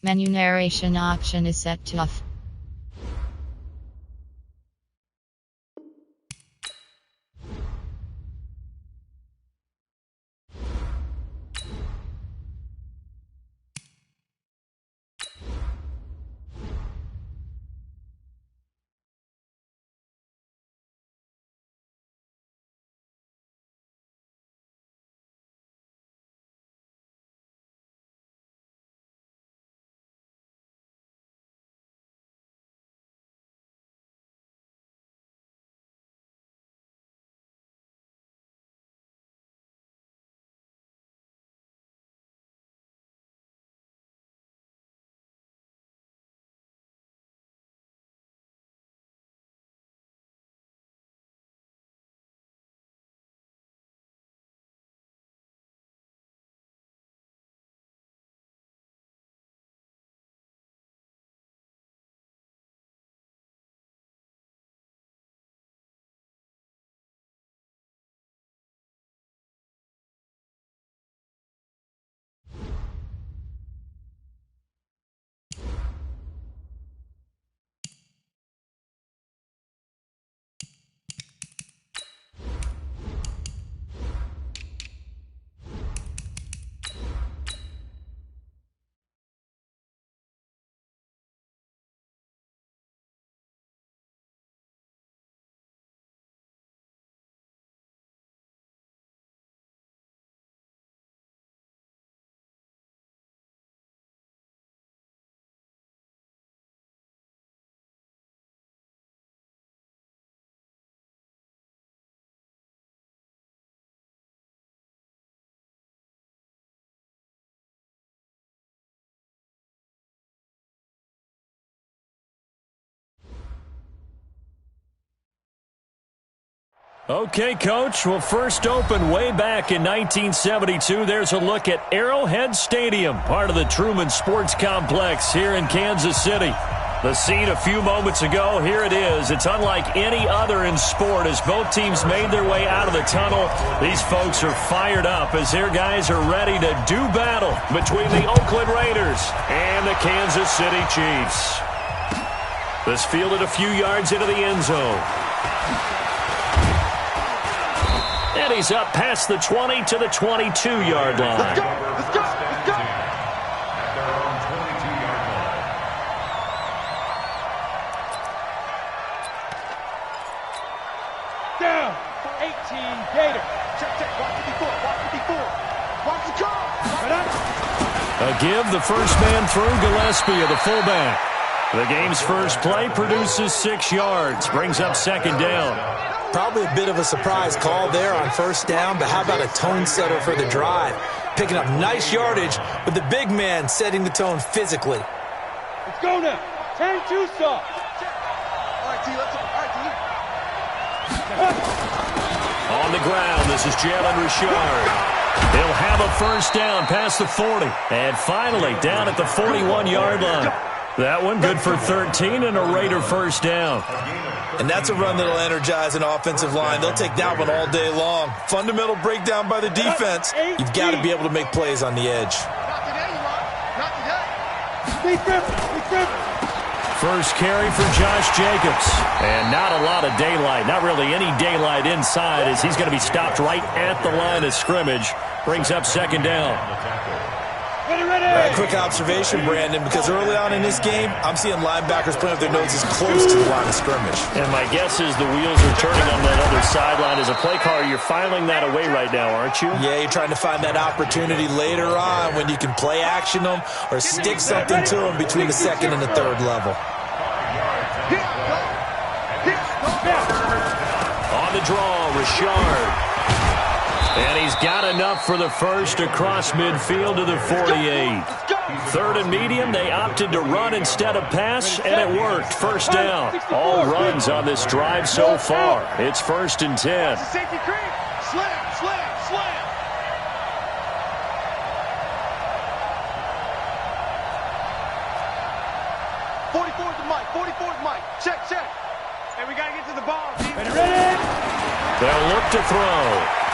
Menu narration option is set to off. Okay, Coach. Well, first opened way back in 1972. There's a look at Arrowhead Stadium, part of the Truman Sports Complex here in Kansas City. The scene a few moments ago, here it is. It's unlike any other in sport as both teams made their way out of the tunnel. These folks are fired up as their guys are ready to do battle between the Oakland Raiders and the Kansas City Chiefs. This fielded a few yards into the end zone. And he's up past the 20 to the 22-yard line. Let's go! Let's go! Let's go! Down! 18 Gator. Check. Watch 54. Watch 54. Watch the call. Right up. A give, the first man through, Gillespie of the fullback. The game's first play produces 6 yards, brings up second down. Probably a bit of a surprise call there on first down, but how about a tone setter for the drive? Picking up nice yardage, but the big man setting the tone physically. Let's go now. 10-2 stop. All right, T. Let's go. All right, T. On the ground, this is Jalen Richard. He'll have a first down past the 40. And finally, down at the 41-yard line. That one good for 13 and a Raider first down. And that's a run that'll energize an offensive line. They'll take that one all day long. Fundamental breakdown by the defense. You've got to be able to make plays on the edge. First carry for Josh Jacobs. And not a lot of daylight. Not really any daylight inside as he's going to be stopped right at the line of scrimmage. Brings up second down. Quick observation, Brandon, because early on in this game, I'm seeing linebackers putting up their noses close to the line of scrimmage. And my guess is the wheels are turning on that other sideline. As a play caller, you're filing that away right now, aren't you? Yeah, you're trying to find that opportunity later on when you can play action them or stick something to them between the second and the third level. On the draw, Richard. And he's got enough for the first across midfield to the 48. Third and medium, they opted to run instead of pass, and it worked. First down. All runs on this drive so far. It's 1st and 10. Safety creep. Slam. 44's the mic. 44's Mike. Check. Hey, we got to get to the ball, team. Ready? They'll look to throw.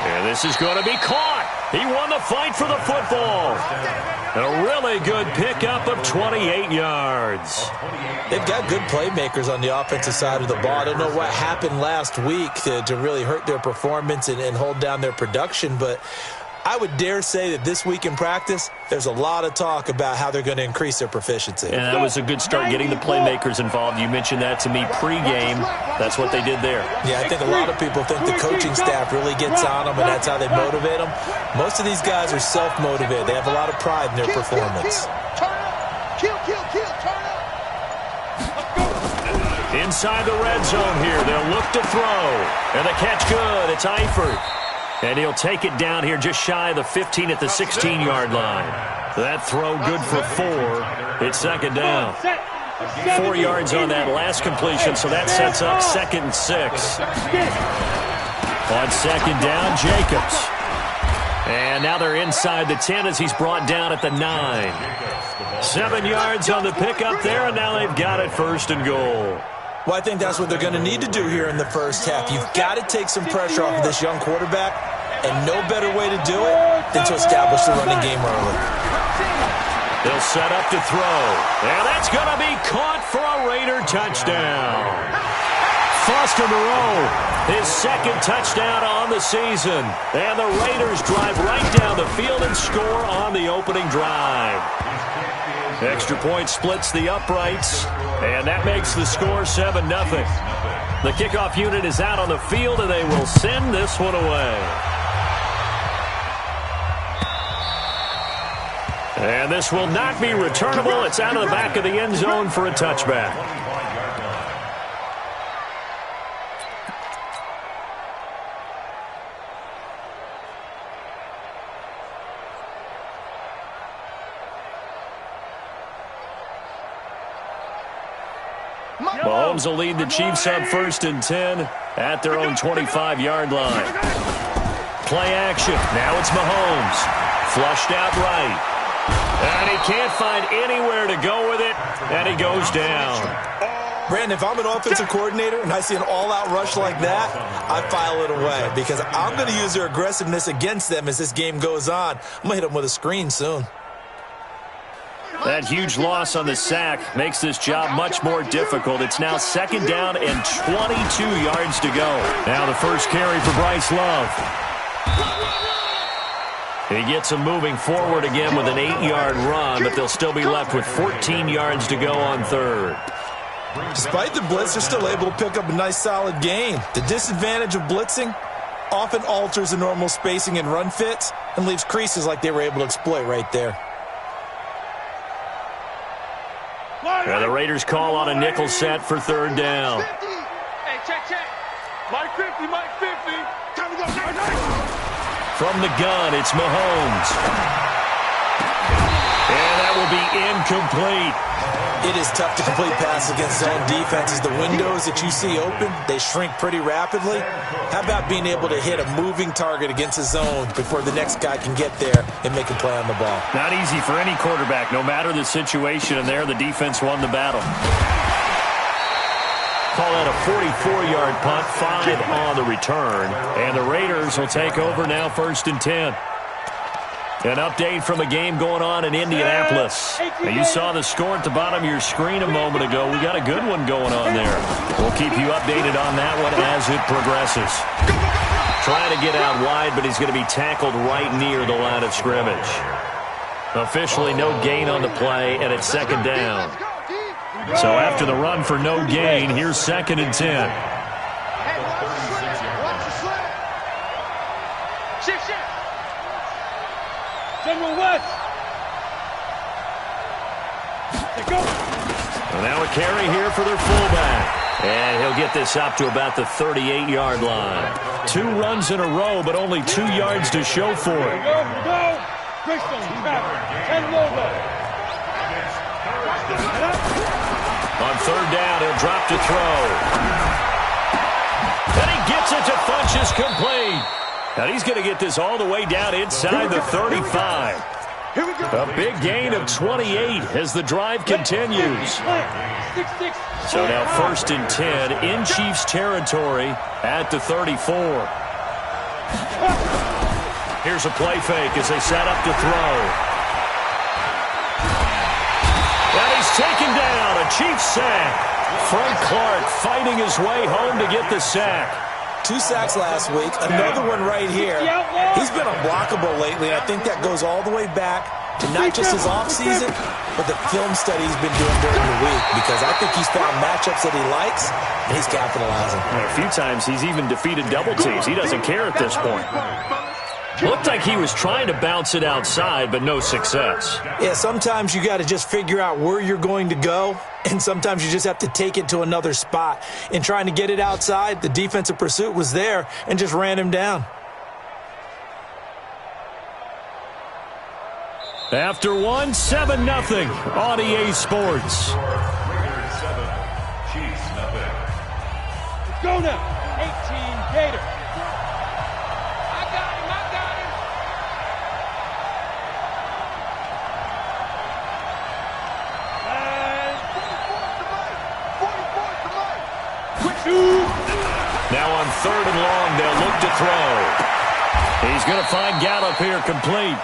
And this is going to be caught. He won the fight for the football. A really good pickup of 28 yards. They've got good playmakers on the offensive side of the ball. I don't know what happened last week to really hurt their performance and hold down their production, but I would dare say that this week in practice, there's a lot of talk about how they're going to increase their proficiency. And that was a good start, getting the playmakers involved. You mentioned that to me pregame. That's what they did there. Yeah, I think a lot of people think the coaching staff really gets on them, and that's how they motivate them. Most of these guys are self-motivated. They have a lot of pride in their performance. Inside the red zone here, they'll look to throw. And the catch good. It's Eifert. And he'll take it down here just shy of the 15 at the 16-yard line. That throw good for 4. It's second down. 4 yards on that last completion, so that sets up 2nd and 6. On second down, Jacobs. And now they're inside the 10 as he's brought down at the 9. 7 yards on the pickup there, and now they've got it 1st and goal. Well, I think that's what they're going to need to do here in the first half. You've got to take some pressure off of this young quarterback, and no better way to do it than to establish the running game early. They'll set up to throw, and that's going to be caught for a Raider touchdown. Foster Moreau, his 2nd touchdown on the season, and the Raiders drive right down the field and score on the opening drive. Extra point splits the uprights, and that makes the score 7-0. The kickoff unit is out on the field, and they will send this one away. And this will not be returnable. It's out of the back of the end zone for a touchback. Mahomes will lead the Chiefs up 1st and 10 at their own 25-yard line. Play action. Now it's Mahomes. Flushed out right. And he can't find anywhere to go with it, and he goes down. Brandon, if I'm an offensive coordinator and I see an all-out rush like that, I file it away because I'm going to use their aggressiveness against them as this game goes on. I'm going to hit them with a screen soon. That huge loss on the sack makes this job much more difficult. It's now 2nd down and 22 yards to go. Now the first carry for Bryce Love. He gets him moving forward again with an 8-yard run, but they'll still be left with 14 yards to go on 3rd. Despite the blitz, they're still able to pick up a nice solid gain. The disadvantage of blitzing often alters the normal spacing and run fits and leaves creases like they were able to exploit right there. And the Raiders call on a nickel set for 3rd down. Hey, check. Mike 50. Time to go. From the gun, it's Mahomes. And that will be incomplete. It is tough to complete passes against zone defenses. The windows that you see open, they shrink pretty rapidly. How about being able to hit a moving target against a zone before the next guy can get there and make a play on the ball? Not easy for any quarterback, no matter the situation, and there the defense won the battle. Call that a 44-yard punt, 5 on the return. And the Raiders will take over now 1st and 10. An update from a game going on in Indianapolis. Now, you saw the score at the bottom of your screen a moment ago. We got a good one going on there. We'll keep you updated on that one as it progresses. Trying to get out wide, but he's going to be tackled right near the line of scrimmage. Officially no gain on the play, and it's 2nd down. So after the run for no gain, here's 2nd and 10. General West. Well, now a carry here for their fullback. And he'll get this up to about the 38-yard line. 2 runs in a row, but only 2 yards to show for it. Go. Bristol, 10 over. On 3rd down, he'll drop to throw. And he gets it to Funchess complete. Now he's going to get this all the way down inside the 35. A big gain of 28 as the drive continues. So now 1st and 10 in Chiefs territory at the 34. Here's a play fake as they set up to throw. And he's taken down. A Chiefs sack. Frank Clark fighting his way home to get the sack. 2 sacks last week, another one right here. He's been unblockable lately, and I think that goes all the way back to not just his offseason, but the film study he's been doing during the week, because I think he's found matchups that he likes, and he's capitalizing. And a few times he's even defeated double teams. He doesn't care at this point. Looked like he was trying to bounce it outside, but no success. Yeah, sometimes you got to just figure out where you're going to go, and sometimes you just have to take it to another spot. In trying to get it outside, the defensive pursuit was there and just ran him down. After one, 7-0 on EA Sports. Let's go now. 18 Gators. Now on 3rd and long, they'll look to throw. He's going to find Gallup here complete.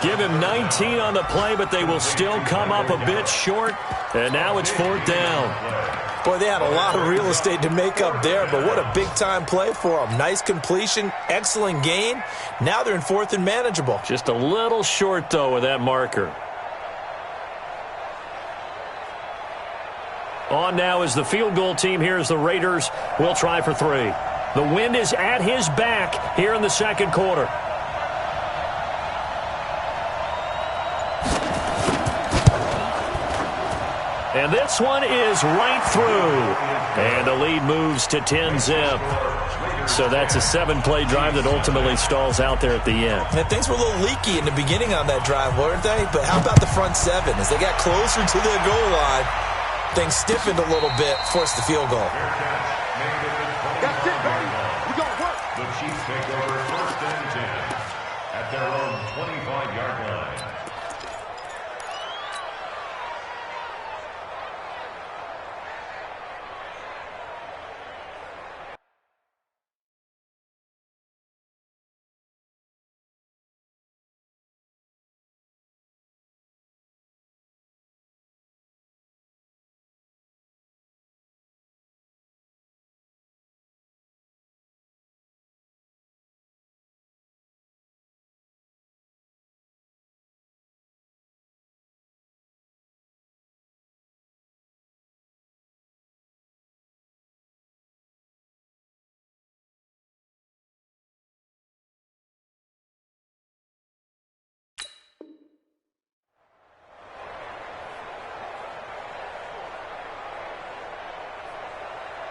Give him 19 on the play, but they will still come up a bit short. And now it's 4th down. Boy, they had a lot of real estate to make up there, but what a big-time play for them. Nice completion, excellent gain. Now they're in 4th and manageable. Just a little short, though, with that marker. On now is the field goal team. Here's the Raiders. We'll try for 3. The wind is at his back here in the second quarter. And this one is right through. And the lead moves to 10-zip. So that's a 7-play drive that ultimately stalls out there at the end. And things were a little leaky in the beginning on that drive, weren't they? But how about the front 7? As they got closer to their goal line, things stiffened a little bit, forced the field goal. That's it, baby. We gonna work. The Chiefs take over 1st and 10 at their own 25-yard line.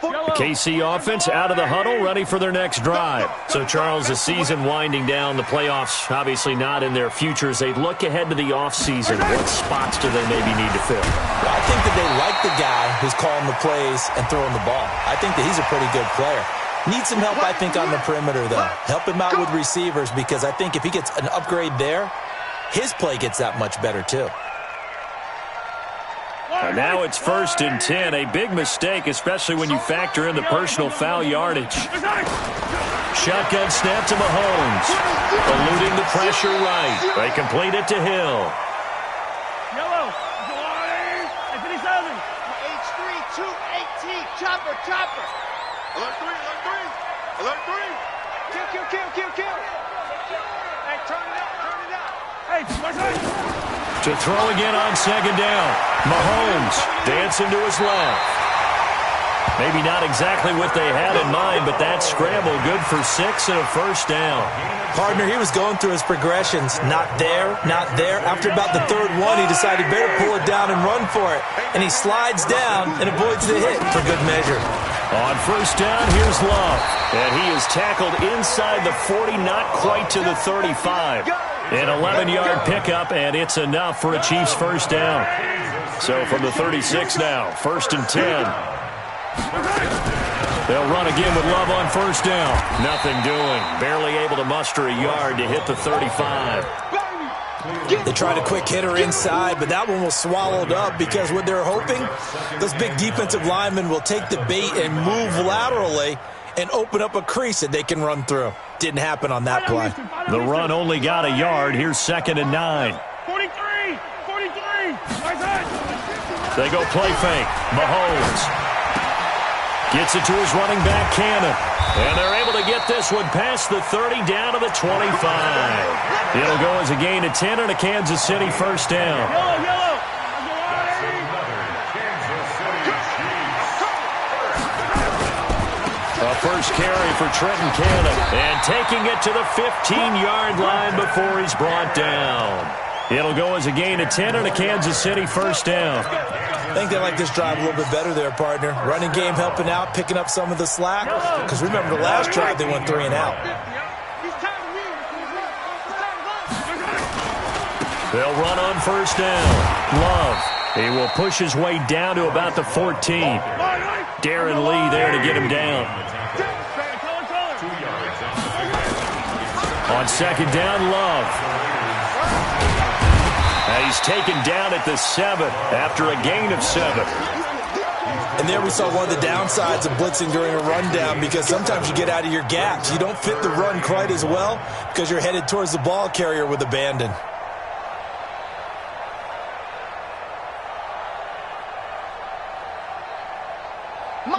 The KC offense out of the huddle, ready for their next drive. So, Charles, the season winding down, the playoffs obviously not in their futures. They look ahead to the offseason. What spots do they maybe need to fill? Well, I think that they like the guy who's calling the plays and throwing the ball. I think that he's a pretty good player. Needs some help, I think, on the perimeter, though. Help him out with receivers, because I think if he gets an upgrade there, his play gets that much better, too. And now it's 1st and 10. A big mistake, especially when you factor in the personal foul yardage. Shotgun snap to Mahomes. Eluding the pressure right. They complete it to Hill. Yellow. H3, 218. Chopper. Alert 3. Alert 3. Kill. Hey, turn it up. Hey, what's that? To throw again on 2nd down. Mahomes dancing to his left. Maybe not exactly what they had in mind, but that scramble good for 6 and a 1st down. Partner, he was going through his progressions. Not there. After about the 3rd one, he decided better pull it down and run for it. And he slides down and avoids the hit for good measure. On 1st down, here's Love. And he is tackled inside the 40, not quite to the 35. An 11-yard pickup, and it's enough for a Chiefs 1st down. So from the 36 now, 1st and 10. They'll run again with Love on 1st down. Nothing doing. Barely able to muster a yard to hit the 35. They tried a quick hitter inside, but that one was swallowed up because what they're hoping, those big defensive linemen will take the bait and move laterally and open up a crease that they can run through. Didn't happen on that play. The run only got a yard. Here's 2nd and 9. 43! 43! They go play fake. Mahomes gets it to his running back, Cannon. And they're able to get this one past the 30 down to the 25. It'll go as a gain of 10 and a Kansas City first down. Yellow! A first carry for Trenton Cannon. And taking it to the 15-yard line before he's brought down. It'll go as a gain of 10 and a Kansas City first down. I think they like this drive a little bit better there, partner. Running game helping out, picking up some of the slack. Because remember, the last drive they went 3 and out. They'll run on first down. Love. He will push his way down to about the 14. Darren Lee there to get him down. On 2nd down, Love. He's taken down at the 7 after a gain of 7. And there we saw one of the downsides of blitzing during a rundown, because sometimes you get out of your gaps. You don't fit the run quite as well because you're headed towards the ball carrier with abandon.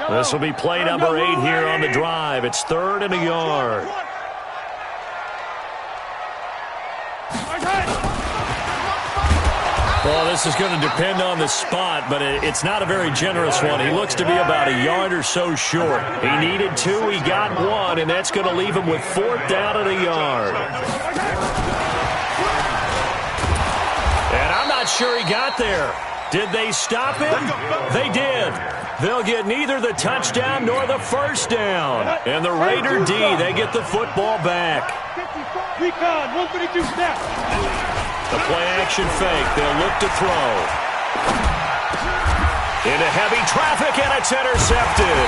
This will be play number 8 here on the drive. It's 3rd and a yard. Well, this is going to depend on the spot, but it's not a very generous one. He looks to be about a yard or so short. He needed 2, he got 1, and that's going to leave him with 4th down and a yard. And I'm not sure he got there. Did they stop him? They did. They'll get neither the touchdown nor the first down. And the Raider D, they get the football back. Recon, 132 snap. The play-action fake. They'll look to throw. Into heavy traffic, and it's intercepted.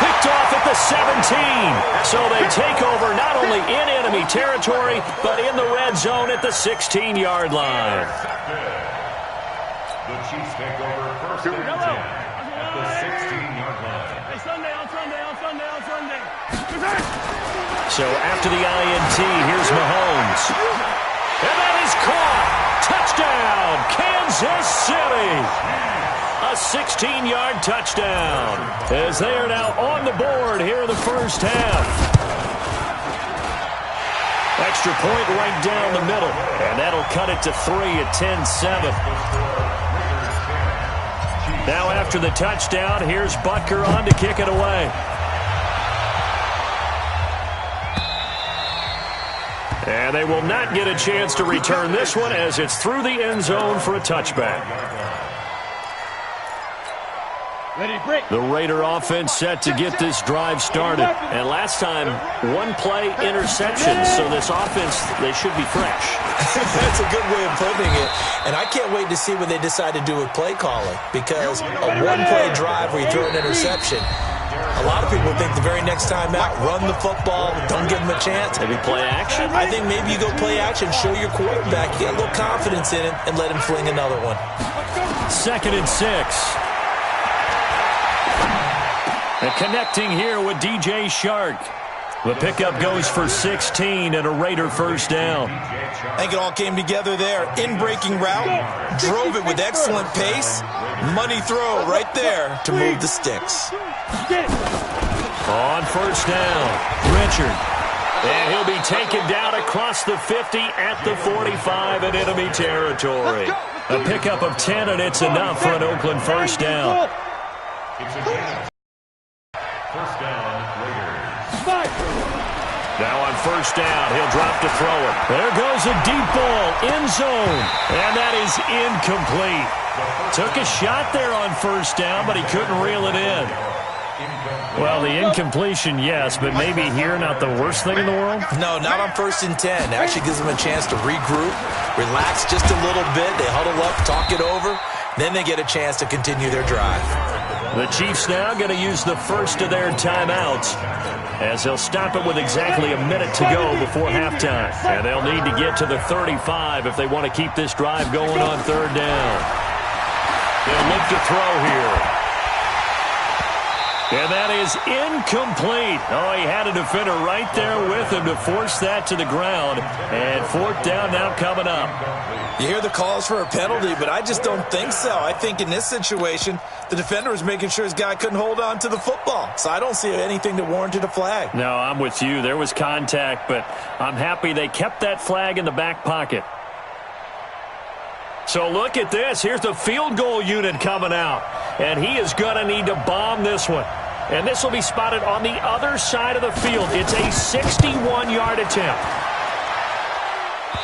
Picked off at the 17. So they take over not only in enemy territory, but in the red zone at the 16-yard line. The Chiefs take over 1st and 10 at the 16-yard line. Hey, Sunday. So after the INT, here's Mahomes. And that is caught. Touchdown, Kansas City. A 16-yard touchdown as they are now on the board here in the first half. Extra point right down the middle, and that'll cut it to 3 at 10-7. Now after the touchdown, here's Butker on to kick it away. And they will not get a chance to return this one as it's through the end zone for a touchback. Ready, break. The Raider offense set to get this drive started. And last time, 1 play interception. So this offense, they should be fresh. That's a good way of putting it. And I can't wait to see what they decide to do with play calling. Because a 1-play drive where you throw an interception, a lot of people think the very next time out, run the football, don't give them a chance. Maybe play action? I think maybe you go play action, show your quarterback, you get a little confidence in him, and let him fling another one. 2nd and 6. And connecting here with DJ Shark. The pickup goes for 16 and a Raider first down. I think it all came together there. In-breaking route, drove it with excellent pace. Money throw right there to move the sticks. On first down, Richard. And he'll be taken down across the 50 at the 45 in enemy territory. A pickup of 10, and it's enough for an Oakland first down. It's a gain. First down, Raiders. Now on first down, he'll drop to throw it. There goes a deep ball, end zone, and that is incomplete. Took a shot there on first down, but he couldn't reel it in. Well, the incompletion, yes, but maybe here not the worst thing in the world? No, not on 1st and 10. It actually gives them a chance to regroup, relax just a little bit. They huddle up, talk it over. Then they get a chance to continue their drive. The Chiefs now going to use the first of their timeouts as they'll stop it with exactly a minute to go before halftime. And they'll need to get to the 35 if they want to keep this drive going on 3rd down. They'll look to throw here. And that is incomplete. Oh, he had a defender right there with him to force that to the ground. And fourth down now coming up. You hear the calls for a penalty, but I just don't think so. I think in this situation, the defender was making sure his guy couldn't hold on to the football. So I don't see anything that warranted a flag. No, I'm with you. There was contact, but I'm happy they kept that flag in the back pocket. So look at this. Here's the field goal unit coming out. And he is going to need to bomb this one. And this will be spotted on the other side of the field. It's a 61-yard attempt.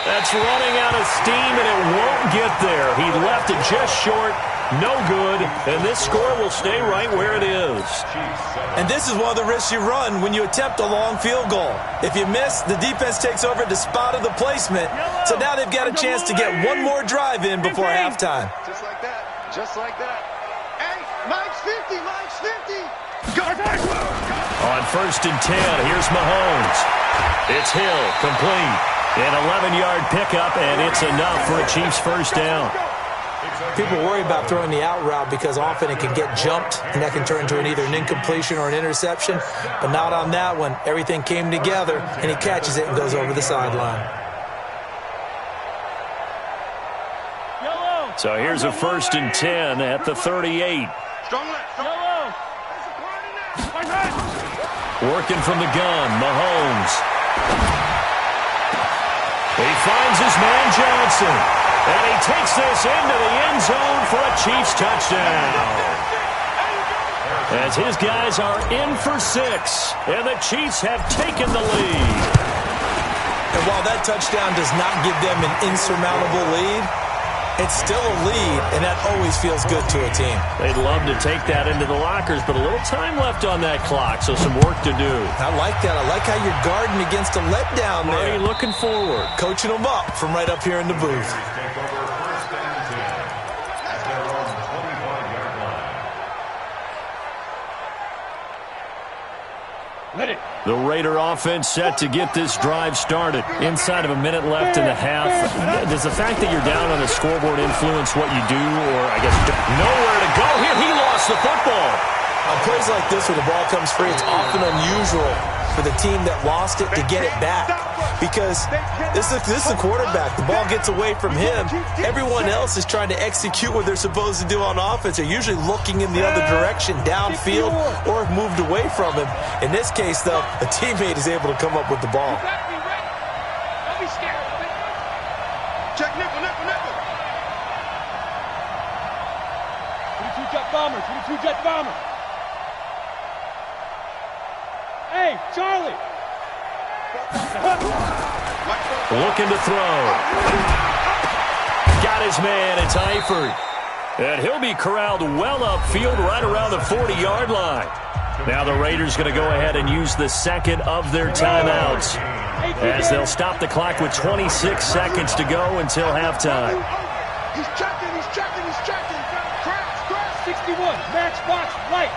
That's running out of steam, and it won't get there. He left it just short. No good. And this score will stay right where it is. And this is one of the risks you run when you attempt a long field goal. If you miss, the defense takes over at the spot of the placement. So now they've got a chance to get one more drive in before halftime. Just like that. Just like that. Hey, Mike's 50. Mike's 50. On 1st and 10, here's Mahomes. It's Hill, complete. An 11-yard pickup, and it's enough for a Chiefs first down. People worry about throwing the out route because often it can get jumped, and that can turn into either an incompletion or an interception. But not on that one. Everything came together, and he catches it and goes over the sideline. So here's a 1st and 10 at the 38. Strong left. Working from the gun, Mahomes. He finds his man Johnson. And he takes this into the end zone for a Chiefs touchdown. As his guys are in for 6. And the Chiefs have taken the lead. And while that touchdown does not give them an insurmountable lead, it's still a lead, and that always feels good to a team. They'd love to take that into the lockers, but a little time left on that clock, so some work to do. I like that. I like how you're guarding against a letdown there. Marty looking forward. Coaching them up from right up here in the booth. Take over 1st and 10 at their own 25-yard line. Let it. The Raider offense set to get this drive started. Inside of a minute left in the half. Does the fact that you're down on the scoreboard influence what you do, or I guess nowhere to go here? He lost the football. On plays like this where the ball comes free, it's often unusual for the team that lost it to get it back. Because this is the quarterback. The ball gets away from him. Everyone else is trying to execute what they're supposed to do on offense. They're usually looking in the other direction, downfield, or moved away from him. In this case, though, a teammate is able to come up with the ball. Don't be scared. Check nickel, nickel, nickel. 22 jet bombers, 22 jet bombers. Hey, Charlie. Looking to throw. Got his man. It's Eifert. And he'll be corralled well upfield right around the 40-yard line. Now the Raiders going to go ahead and use the second of their timeouts as they'll stop the clock with 26 seconds to go until halftime. He's checking, he's checking, he's checking. Crash. 61, matchbox, right.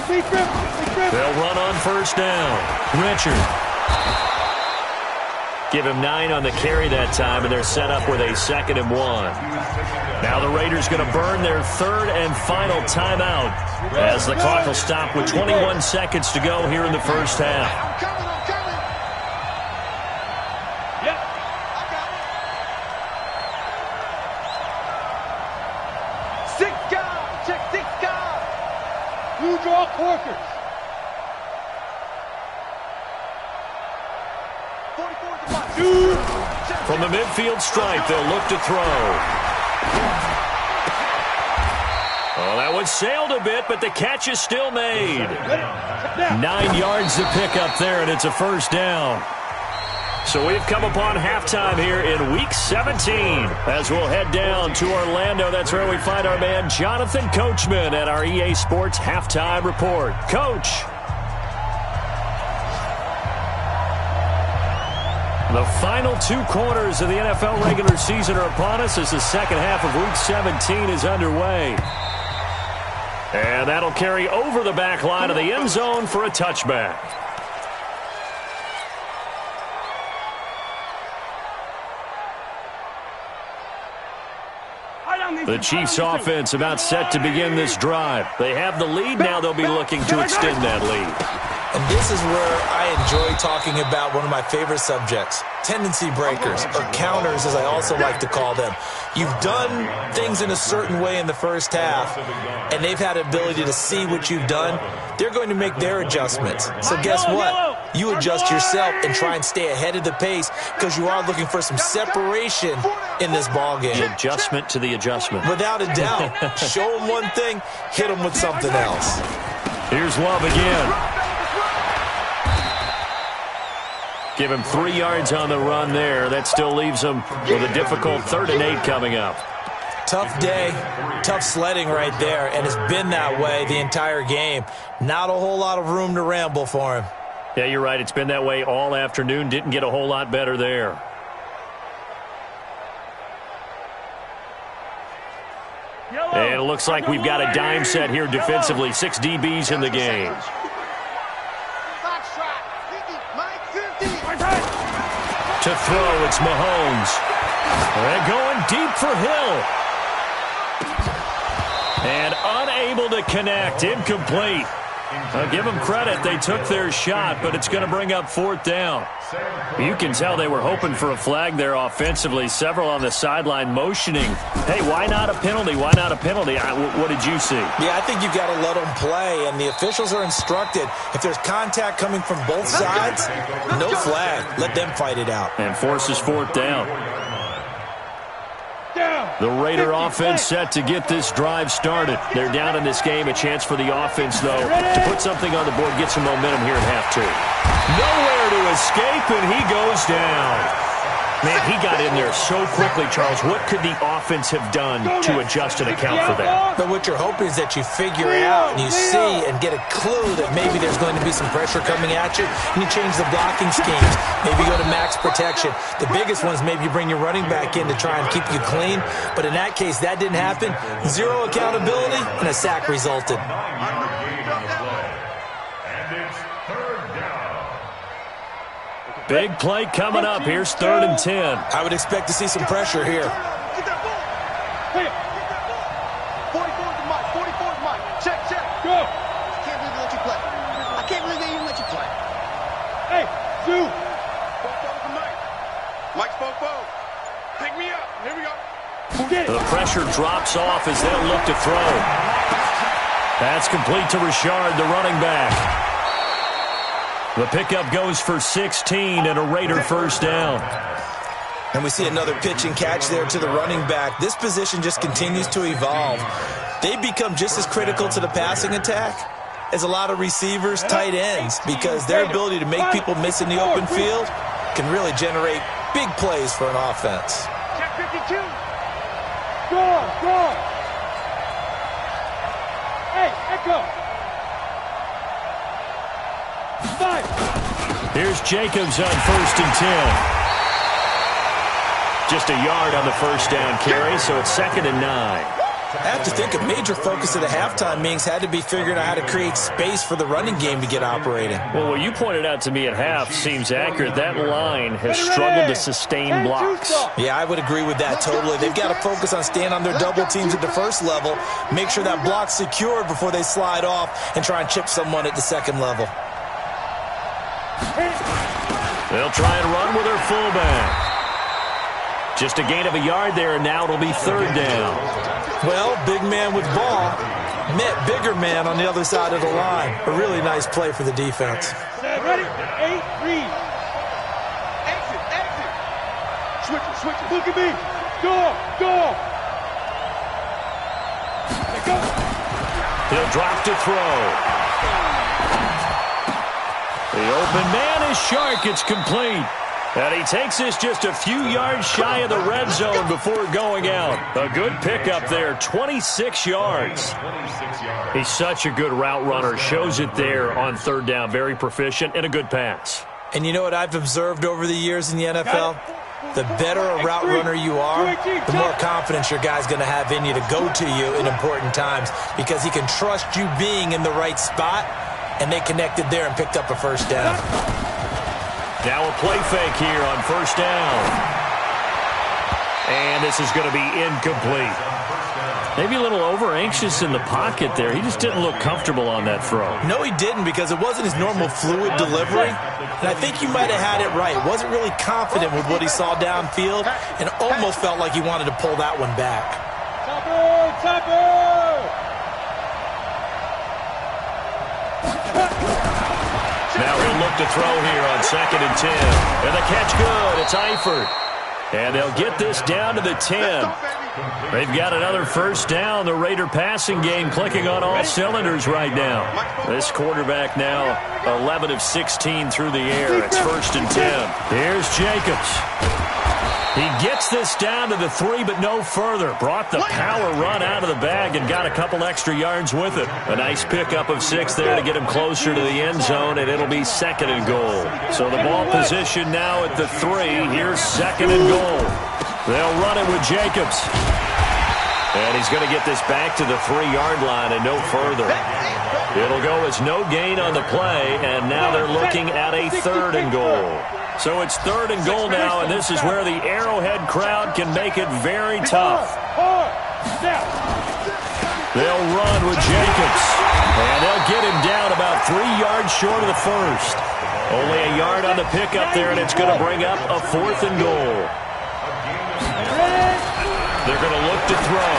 They'll run on 1st down. Richard. Give him 9 on the carry that time, and they're set up with a 2nd and 1. Now the Raiders going to burn their 3rd and final timeout as the clock will stop with 21 seconds to go here in the first half. I'm coming. Yep. I got it. 6 guys. Check 6 guys. You draw corkers. 44 to 1. From the midfield stripe, they'll look to throw. Oh, that one sailed a bit, but the catch is still made. 9 yards to pick up there, and it's a first down. So we've come upon halftime here in Week 17. As we'll head down to Orlando, that's where we find our man Jonathan Coachman at our EA Sports Halftime Report. Coach. The final 2 quarters of the NFL regular season are upon us as the second half of Week 17 is underway. And that'll carry over the back line of the end zone for a touchback. I don't need The Chiefs offense about set to begin this drive. They have the lead. Now they'll be looking to extend that lead. And this is where I enjoy talking about one of my favorite subjects, tendency breakers, or counters as I also like to call them. You've done things in a certain way in the first half, and they've had the ability to see what you've done. They're going to make their adjustments. So guess what? You adjust yourself and try and stay ahead of the pace because you are looking for some separation in this ball game. The adjustment to the adjustment. Without a doubt. Show them one thing, hit them with something else. Here's Love again. Give him 3 yards on the run there. That still leaves him with a difficult 3rd and 8 coming up. Tough day, tough sledding right there, and it's been that way the entire game. Not a whole lot of room to ramble for him. Yeah, you're right. It's been that way all afternoon. Didn't get a whole lot better there. And it looks like we've got a dime set here defensively. 6 DBs in the game. To throw, it's Mahomes. They're going deep for Hill. And unable to connect. Incomplete. I'll give them credit. They took their shot, but it's going to bring up 4th down. You can tell they were hoping for a flag there offensively. Several on the sideline motioning. Hey, why not a penalty? Why not a penalty? What did you see? Yeah, I think you've got to let them play, and the officials are instructed. If there's contact coming from both sides, no flag. Let them fight it out. And forces 4th down. The Raider offense set to get this drive started. They're down in this game. A chance for the offense, though, to put something on the board, get some momentum here at half 2. Nowhere to escape, and he goes down. Man, he got in there so quickly, Charles. What could the offense have done to adjust and account for that? But what you're hoping is that you figure out and you see and get a clue that maybe there's going to be some pressure coming at you, and you change the blocking schemes. Maybe go to max protection. The biggest one is maybe you bring your running back in to try and keep you clean. But in that case, that didn't happen. 0 accountability, and a sack resulted. Big play coming up. Here's 3rd and 10. I would expect to see some pressure here. 44's Mike. 44's Mike. Check. Go. I can't believe they let you play. I can't believe they even let you play. Hey, Sue. Fofo's Mike. Mike's Fofo. Pick me up. Here we go. The pressure drops off as they'll look to throw. That's complete to Richard, the running back. The pickup goes for 16 and a Raider 1st down. And we see another pitch and catch there to the running back. This position just continues to evolve. They become just as critical to the passing attack as a lot of receivers, tight ends, because their ability to make people miss in the open field can really generate big plays for an offense. Check 52. Go. Hey, Echo. Here's Jacobs on 1st and 10. Just a yard on the 1st down carry, so it's 2nd and 9. I have to think a major focus of the halftime meetings had to be figuring out how to create space for the running game to get operating. Well, what you pointed out to me at half seems accurate. That line has struggled to sustain blocks. Yeah, I would agree with that totally. They've got to focus on staying on their double teams at the 1st level, make sure that block's secured before they slide off and try and chip someone at the 2nd level. They'll try and run with their fullback. Just a gain of a yard there, and now it'll be 3rd down. Well, big man with ball met bigger man on the other side of the line. A really nice play for the defense. Ready? 8, read. Exit. Switch it. Look at me. Go. He'll drop to throw. The open man is Shark. It's complete. And he takes this just a few yards shy of the red zone before going out. A good pickup there, 26 yards. He's such a good route runner. Shows it there on 3rd down. Very proficient and a good pass. And you know what I've observed over the years in the NFL? The better a route runner you are, the more confidence your guy's going to have in you to go to you in important times because he can trust you being in the right spot, and they connected there and picked up a 1st down. Now a play fake here on 1st down. And this is going to be incomplete. Maybe a little over-anxious in the pocket there. He just didn't look comfortable on that throw. No, he didn't, because it wasn't his normal fluid delivery. And I think you might have had it right. Wasn't really confident with what he saw downfield and almost felt like he wanted to pull that one back. Now he'll look to throw here on 2nd and 10. And the catch good. It's Eifert. And they'll get this down to the 10. They've got another first down. The Raider passing game clicking on all cylinders right now. This quarterback now 11 of 16 through the air. It's 1st and 10. Here's Jacobs. He gets this down to the 3, but no further. Brought the power run out of the bag and got a couple extra yards with it. A nice pickup of 6 there to get him closer to the end zone, and it'll be 2nd and goal. So the ball position now at the 3. Here's 2nd and goal. They'll run it with Jacobs. And he's going to get this back to the 3-yard line and no further. It'll go as no gain on the play, and now they're looking at a 3rd and goal. So it's 3rd and goal now, and this is where the Arrowhead crowd can make it very tough. They'll run with Jacobs, and they'll get him down about 3 yards short of the first. Only a yard on the pickup there, and it's going to bring up a 4th and goal. They're going to look to throw.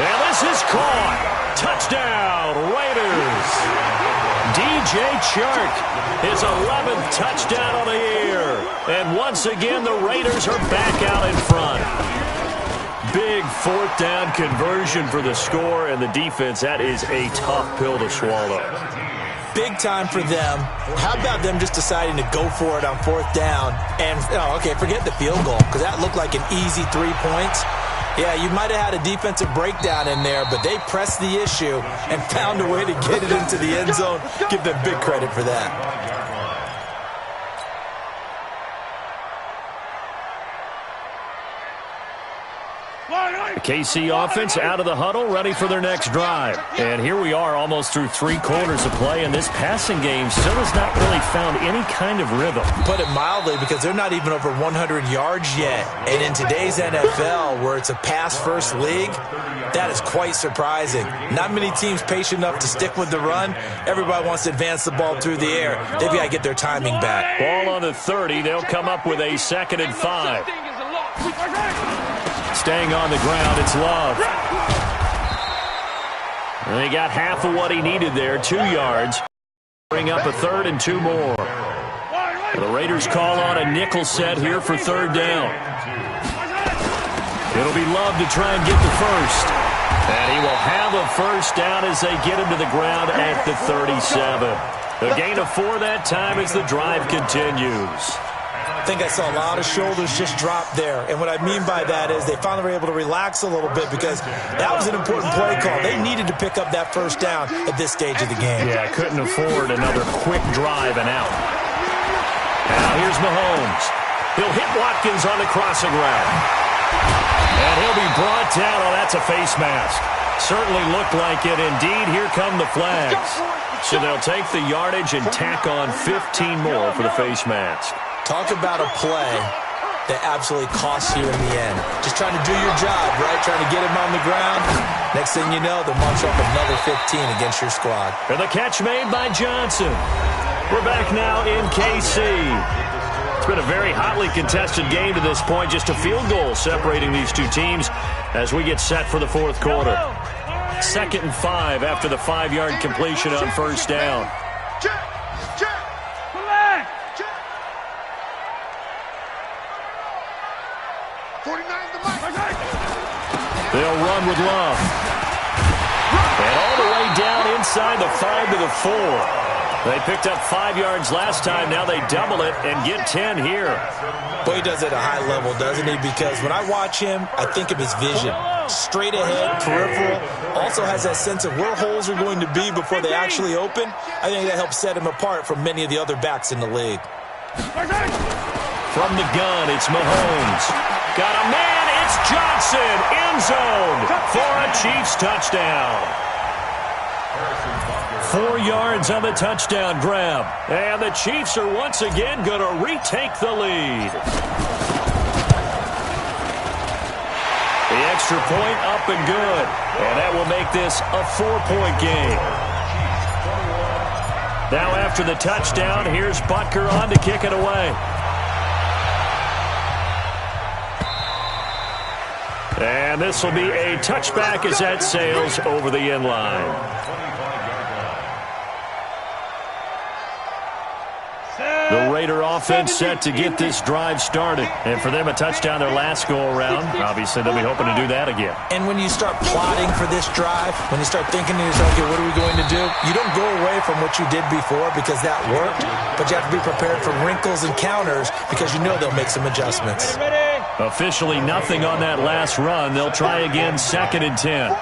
And this is caught. Touchdown, Raiders. DJ Chark, his 11th touchdown on the year. And once again, the Raiders are back out in front. Big 4th down conversion for the score, and the defense, that is a tough pill to swallow. Big time for them. How about them just deciding to go for it on 4th down? And, forget the field goal, because that looked like an easy 3 points. Yeah, you might have had a defensive breakdown in there, but they pressed the issue and found a way to get it into the end zone. Give them big credit for that. The KC offense out of the huddle, ready for their next drive. And here we are almost through 3 quarters of play, and this passing game still has not really found any kind of rhythm. Put it mildly, because they're not even over 100 yards yet. And in today's NFL, where it's a pass-first league, that is quite surprising. Not many teams patient enough to stick with the run. Everybody wants to advance the ball through the air. They've got to get their timing back. Ball on the 30. They'll come up with a 2nd and 5. Staying on the ground, it's Love. And he got half of what he needed there, 2 yards. Bring up a 3rd and 2 more. The Raiders call on a nickel set here for 3rd down. It'll be Love to try and get the first. And he will have a first down as they get him to the ground at the 37. A gain of 4 that time as the drive continues. I think I saw a lot of shoulders just drop there. And what I mean by that is they finally were able to relax a little bit, because that was an important play call. They needed to pick up that first down at this stage of the game. Yeah, couldn't afford another quick drive and out. Now here's Mahomes. He'll hit Watkins on the crossing route. And he'll be brought down. Oh, that's a face mask. Certainly looked like it. Indeed, here come the flags. So they'll take the yardage and tack on 15 more for the face mask. Talk about a play that absolutely costs you in the end. Just trying to do your job, right? Trying to get him on the ground. Next thing you know, they'll march off another 15 against your squad. And the catch made by Johnson. We're back now in KC. It's been a very hotly contested game to this point. Just a field goal separating these two teams as we get set for the 4th quarter. 2nd and 5 after the 5-yard completion on 1st down. They'll run with Love. And all the way down inside the 5 to the 4. They picked up 5 yards last time. Now they double it and get 10 here. Boy, he does it at a high level, doesn't he? Because when I watch him, I think of his vision. Straight ahead, peripheral. Also has that sense of where holes are going to be before they actually open. I think that helps set him apart from many of the other backs in the league. From the gun, it's Mahomes. Got a man. It's Johnson, end zone for a Chiefs touchdown. 4 yards on the touchdown grab. And the Chiefs are once again going to retake the lead. The extra point up and good. And that will make this a 4-point game. Now after the touchdown, here's Butker on to kick it away. And this will be a touchback as that sails over the end line. The Raider offense set to get this drive started. And for them, a touchdown their last go-around. Obviously, they'll be hoping to do that again. And when you start plotting for this drive, when you start thinking to yourself, okay, what are we going to do? You don't go away from what you did before because that worked, but you have to be prepared for wrinkles and counters because you know they'll make some adjustments. Officially nothing on that last run. They'll try again, 2nd and 10.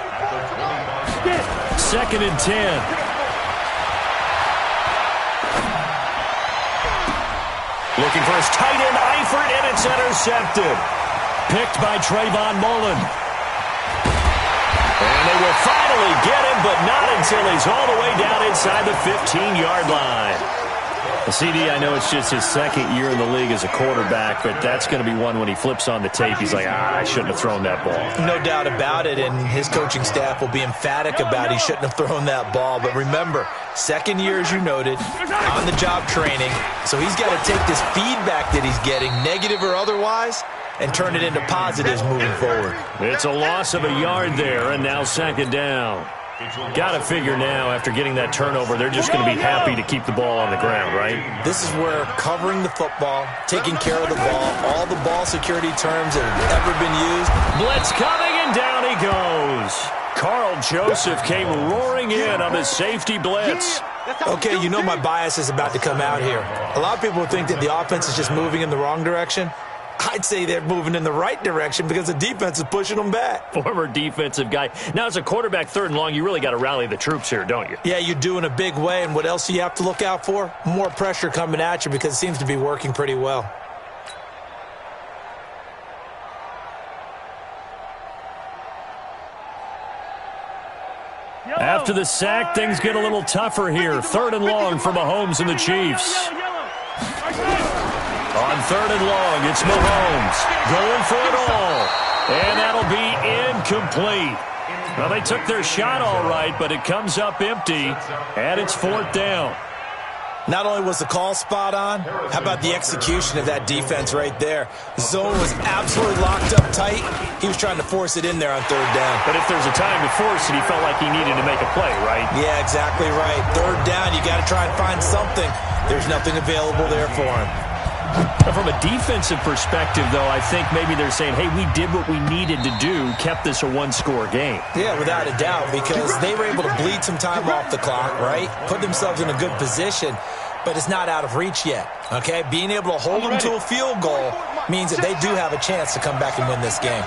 2nd and 10. Looking for his tight end, Eifert, and it's intercepted. Picked by Trayvon Mullen. And they will finally get him, but not until he's all the way down inside the 15-yard line. The CD, I know it's just his 2nd year in the league as a quarterback, but that's going to be one when he flips on the tape. He's like, I shouldn't have thrown that ball. No doubt about it, and his coaching staff will be emphatic about he shouldn't have thrown that ball. But remember, 2nd year, as you noted, on-the-job training. So he's got to take this feedback that he's getting, negative or otherwise, and turn it into positives moving forward. It's a loss of a yard there, and now 2nd down. Got to figure now, after getting that turnover, they're just going to be happy to keep the ball on the ground, right? This is where covering the football, taking care of the ball, all the ball security terms that have ever been used. Blitz coming, and down he goes. Carl Joseph came roaring in on the safety blitz. Okay, you know my bias is about to come out here. A lot of people think that the offense is just moving in the wrong direction. I'd say they're moving in the right direction because the defense is pushing them back. Former defensive guy. Now, as a quarterback, 3rd and long, you really got to rally the troops here, don't you? Yeah, you do in a big way. And what else do you have to look out for? More pressure coming at you because it seems to be working pretty well. After the sack, things get a little tougher here. 3rd and long for Mahomes and the Chiefs. On 3rd and long, it's Mahomes going for it all. And that'll be incomplete. Well, they took their shot all right, but it comes up empty, and it's 4th down. Not only was the call spot on, how about the execution of that defense right there? The zone was absolutely locked up tight. He was trying to force it in there on 3rd down. But if there's a time to force it, he felt like he needed to make a play, right? Yeah, exactly right. 3rd down, you got to try and find something. There's nothing available there for him. From a defensive perspective, though, I think maybe they're saying, hey, we did what we needed to do, kept this a 1-score game. Yeah, without a doubt, because they were able to bleed some time off the clock, right? Put themselves in a good position, but it's not out of reach yet, okay? Being able to hold them to a field goal means that they do have a chance to come back and win this game.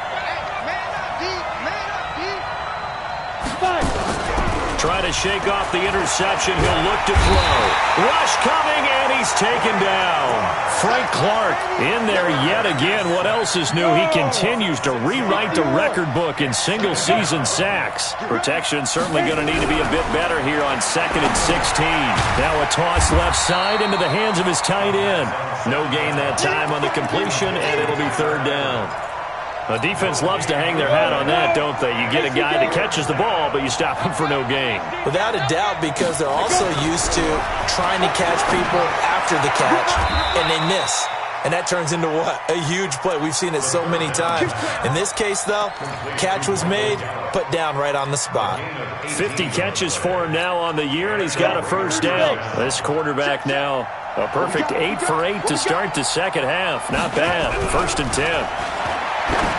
Try to shake off the interception. He'll look to throw. Rush coming, and he's taken down. Frank Clark in there yet again. What else is new? He continues to rewrite the record book in single-season sacks. Protection certainly going to need to be a bit better here on 2nd and 16. Now a toss left side into the hands of his tight end. No gain that time on the completion, and it'll be 3rd down. The defense loves to hang their hat on that, don't they? You get a guy that catches the ball, but you stop him for no gain. Without a doubt, because they're also used to trying to catch people after the catch, and they miss. And that turns into what? A huge play. We've seen it so many times. In this case, though, catch was made, put down right on the spot. 50 catches for him now on the year, and he's got a 1st down. This quarterback now, a perfect 8 for 8 to start the 2nd half. Not bad. 1st and 10.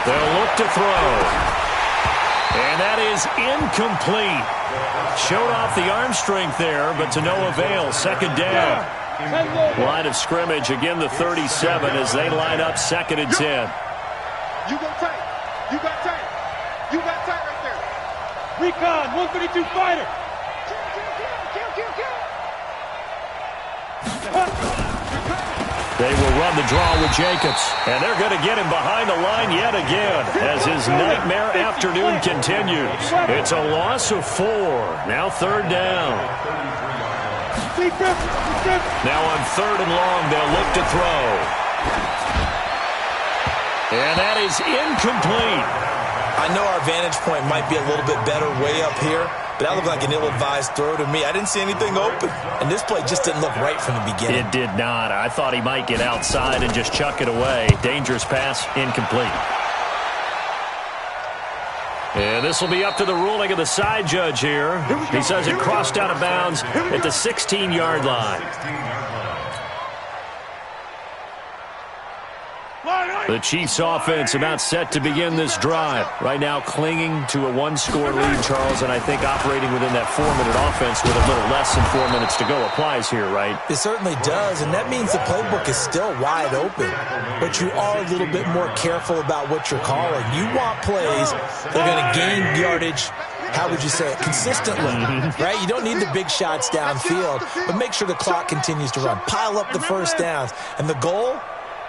They'll look to throw. And that is incomplete. Showed off the arm strength there, but to no avail. 2nd down. Line of scrimmage, again the 37 as they line up 2nd and 10. You go tight. You got tight. You got tight right there. Recon, 132 fighter. They will run the draw with Jacobs, and they're going to get him behind the line yet again as his nightmare afternoon continues. It's a loss of 4. Now 3rd down. Now on 3rd and long, they'll look to throw. And that is incomplete. I know our vantage point might be a little bit better way up here, but that looked like an ill-advised throw to me. I didn't see anything open, and this play just didn't look right from the beginning. It did not. I thought he might get outside and just chuck it away. Dangerous pass, incomplete. And this will be up to the ruling of the side judge here. He says it crossed out of bounds at the 16-yard line. The Chiefs offense about set to begin this drive. Right now clinging to a one-score lead, Charles, and I think operating within that 4-minute offense with a little less than 4 minutes to go applies here, right? It certainly does, and that means the playbook is still wide open. But you are a little bit more careful about what you're calling. You want plays that are going to gain yardage, how would you say it, consistently, right? You don't need the big shots downfield, but make sure the clock continues to run. Pile up the first downs, and the goal?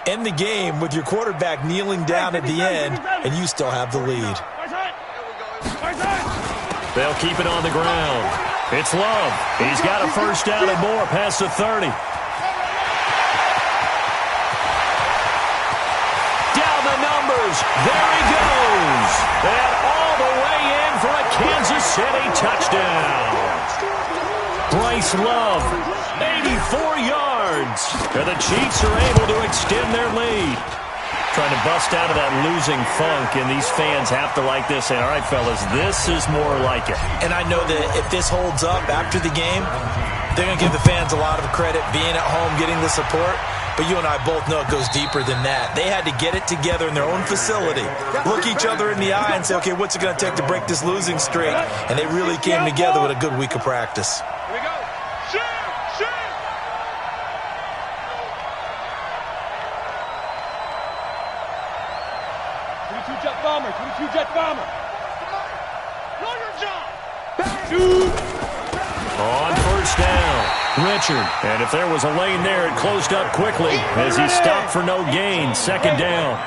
End the game with your quarterback kneeling down at the end, and you still have the lead. They'll keep it on the ground. It's Love. He's got a first down and more past the 30. Down the numbers. There he goes. And all the way in for a Kansas City touchdown. Bryce Love, 84 yards. And the Chiefs are able to extend their lead. Trying to bust out of that losing funk, and these fans have to like this. And all right, fellas, this is more like it. And I know that if this holds up after the game, they're going to give the fans a lot of credit being at home, getting the support. But you and I both know it goes deeper than that. They had to get it together in their own facility, look each other in the eye and say, okay, what's it going to take to break this losing streak? And they really came together with a good week of practice. Here we go. Shoot! 22 jet bomber. Know your job. On first down, Richard. And if there was a lane there, it closed up quickly as he stopped for no gain. Second down.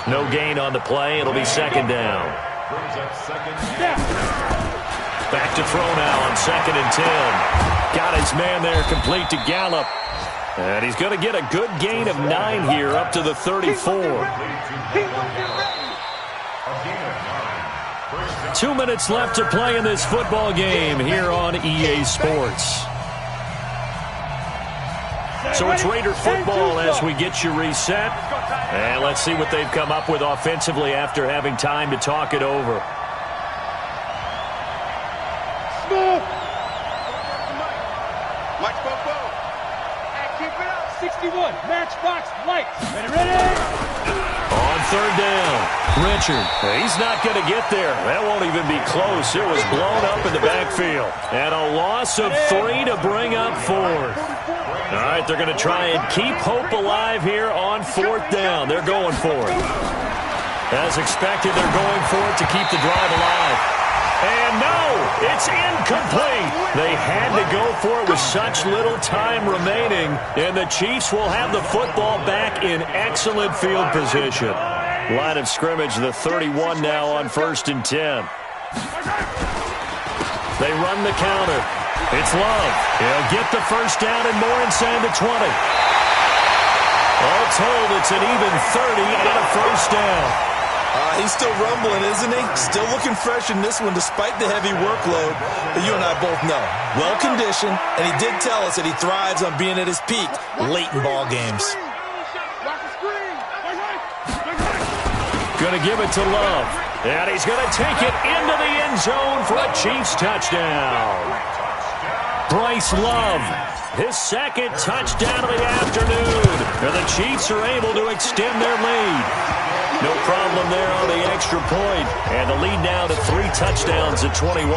No gain on the play. It'll be second down. Back to throw now on 2nd and 10. Got his man there complete to Gallup. And he's going to get a good gain of 9 here up to the 34. 2 minutes left to play in this football game here on EA Sports. So it's Raider football as we get you reset. And let's see what they've come up with offensively after having time to talk it over. Mike Bobo. And keep it up. 61. Matchbox lights. Ready? On third down, Richard. He's not going to get there. That won't even be close. It was blown up in the backfield. And a loss of 3 to bring up 4th. All right, they're going to try and keep hope alive here on 4th down. They're going for it. As expected, they're going for it to keep the drive alive. And no, it's incomplete. They had to go for it with such little time remaining. And the Chiefs will have the football back in excellent field position. Line of scrimmage, the 31 now on 1st and 10. They run the counter. It's Love. He'll get the first down and more inside the 20. All told, it's an even 30 and a first down. He's still rumbling, isn't he? Still looking fresh in this one despite the heavy workload. But you and I both know, well-conditioned, and he did tell us that he thrives on being at his peak late in ball games. Going to give it to Love. And he's going to take it into the end zone for a Chiefs touchdown. Bryce Love, his second touchdown of the afternoon. And the Chiefs are able to extend their lead. No problem there on the extra point. And the lead now to 3 touchdowns at 21.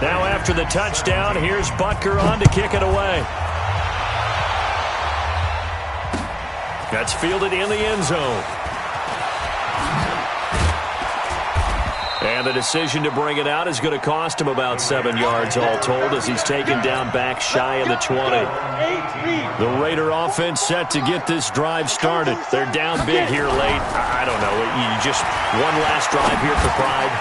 Now after the touchdown, here's Butker on to kick it away. That's fielded in the end zone. And the decision to bring it out is going to cost him about 7 yards all told as he's taken down back shy of the 20. The Raider offense set to get this drive started. They're down big here late. I don't know. You just one last drive here for pride.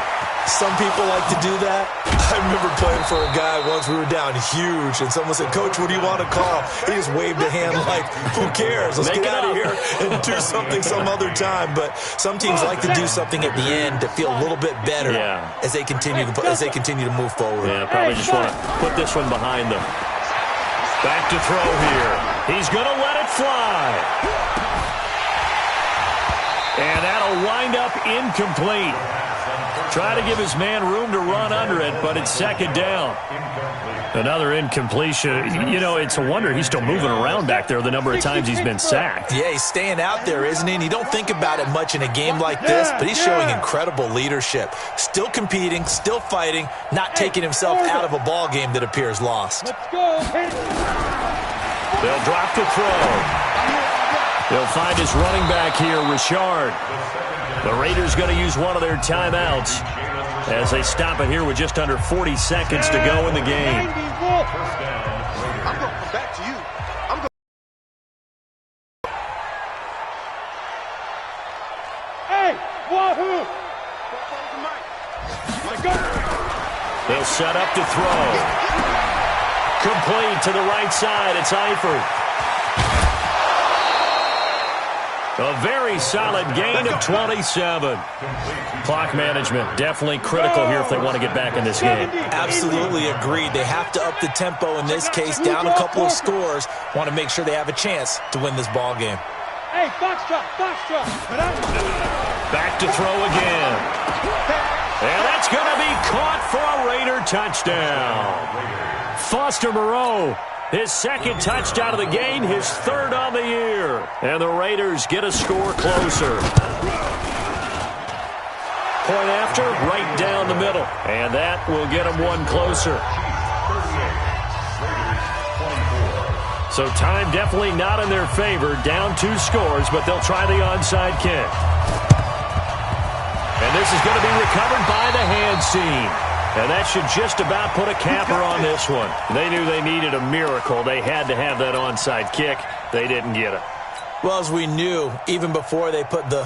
Some people like to do that. I remember playing for a guy once. We were down huge, and someone said, "Coach, what do you want to call?" He just waved a hand like, "Who cares? Let's get out of here and do something some other time." But some teams like to do something at the end to feel a little bit better as they continue to move forward. Yeah, probably just want to put this one behind them. Back to throw here. He's going to let it fly. And that'll wind up incomplete. Try to give his man room to run under it, but it's second down. Another incompletion. You know, it's a wonder he's still moving around back there the number of times he's been sacked. Yeah, he's staying out there, isn't he? And you don't think about it much in a game like this, but he's showing incredible leadership. Still competing, still fighting, not taking himself out of a ball game that appears lost. Let's go. They'll drop the throw. They'll find his running back here, Richard. The Raiders going to use one of their timeouts as they stop it here with just under 40 seconds to go in the game. I'm going to come back to you. I'm going. Hey, wahoo! They'll set up to throw. Complete to the right side. It's Eifert. A very solid gain of 27. Clock management definitely critical here if they want to get back in this game. Absolutely agreed. They have to up the tempo in this case, down a couple of scores. Want to make sure they have a chance to win this ball game. Hey, box drop. Back to throw again. And that's going to be caught for a Raider touchdown. Foster Moreau, his second touchdown of the game, his third on the year. And the Raiders get a score closer. Point after, right down the middle. And that will get them one closer. So time definitely not in their favor. Down 2 scores, but they'll try the onside kick. And this is going to be recovered by the hand team. And that should just about put a capper on this one. They knew they needed a miracle. They had to have that onside kick. They didn't get it. Well, as we knew, even before they put the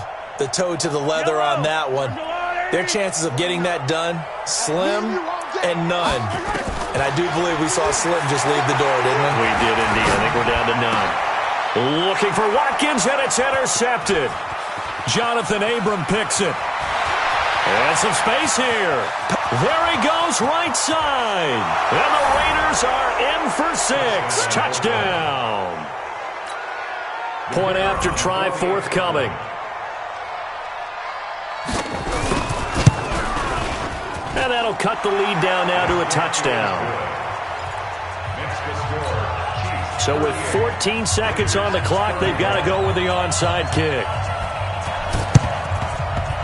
toe to the leather on that one, their chances of getting that done, slim and none. And I do believe we saw Slim just leave the door, didn't we? We did indeed. I think we're down to none. Looking for Watkins, and it's intercepted. Jonathan Abram picks it. And some space here. There he goes, right side. And the Raiders are in for 6. Touchdown. Point after try forthcoming. And that'll cut the lead down now to a touchdown. So with 14 seconds on the clock, they've got to go with the onside kick.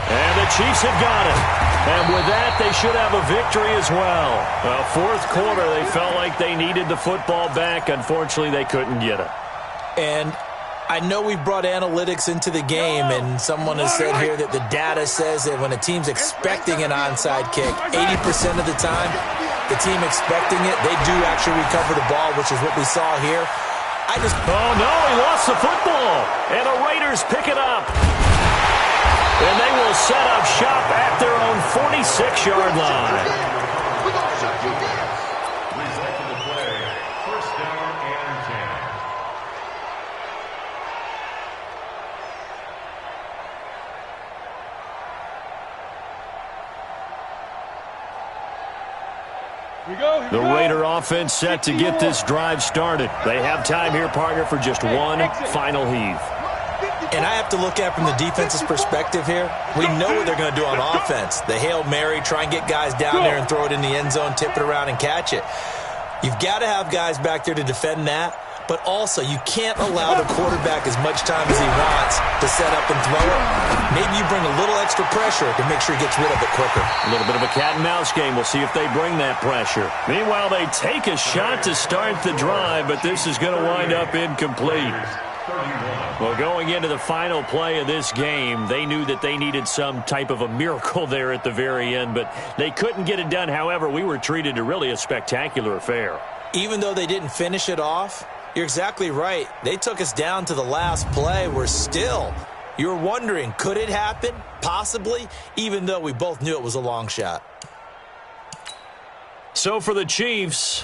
And the Chiefs have got it. And with that, they should have a victory as well. Fourth quarter, they felt like they needed the football back. Unfortunately, they couldn't get it. And I know we brought analytics into the game, and someone has said here that the data says that when a team's expecting an onside kick, 80% of the time, the team expecting it, they do actually recover the ball, which is what we saw here. Oh, no, he lost the football. And the Raiders pick it up. And they will set up shop at their own 46-yard line. Result of the play, first down and 10. The Raider offense set to get this drive started. They have time here, partner, for just one final heave. And I have to look at from the defense's perspective here. We know what they're going to do on offense. The Hail Mary, try and get guys down there and throw it in the end zone, tip it around and catch it. You've got to have guys back there to defend that. But also, you can't allow the quarterback as much time as he wants to set up and throw it. Maybe you bring a little extra pressure to make sure he gets rid of it quicker. A little bit of a cat and mouse game. We'll see if they bring that pressure. Meanwhile, they take a shot to start the drive, but this is going to wind up incomplete. Well, going into the final play of this game, they knew that they needed some type of a miracle there at the very end, but they couldn't get it done. However, we were treated to really a spectacular affair. Even though they didn't finish it off, you're exactly right. They took us down to the last play. We're still You're wondering, could it happen? Possibly, even though we both knew it was a long shot. So for the Chiefs,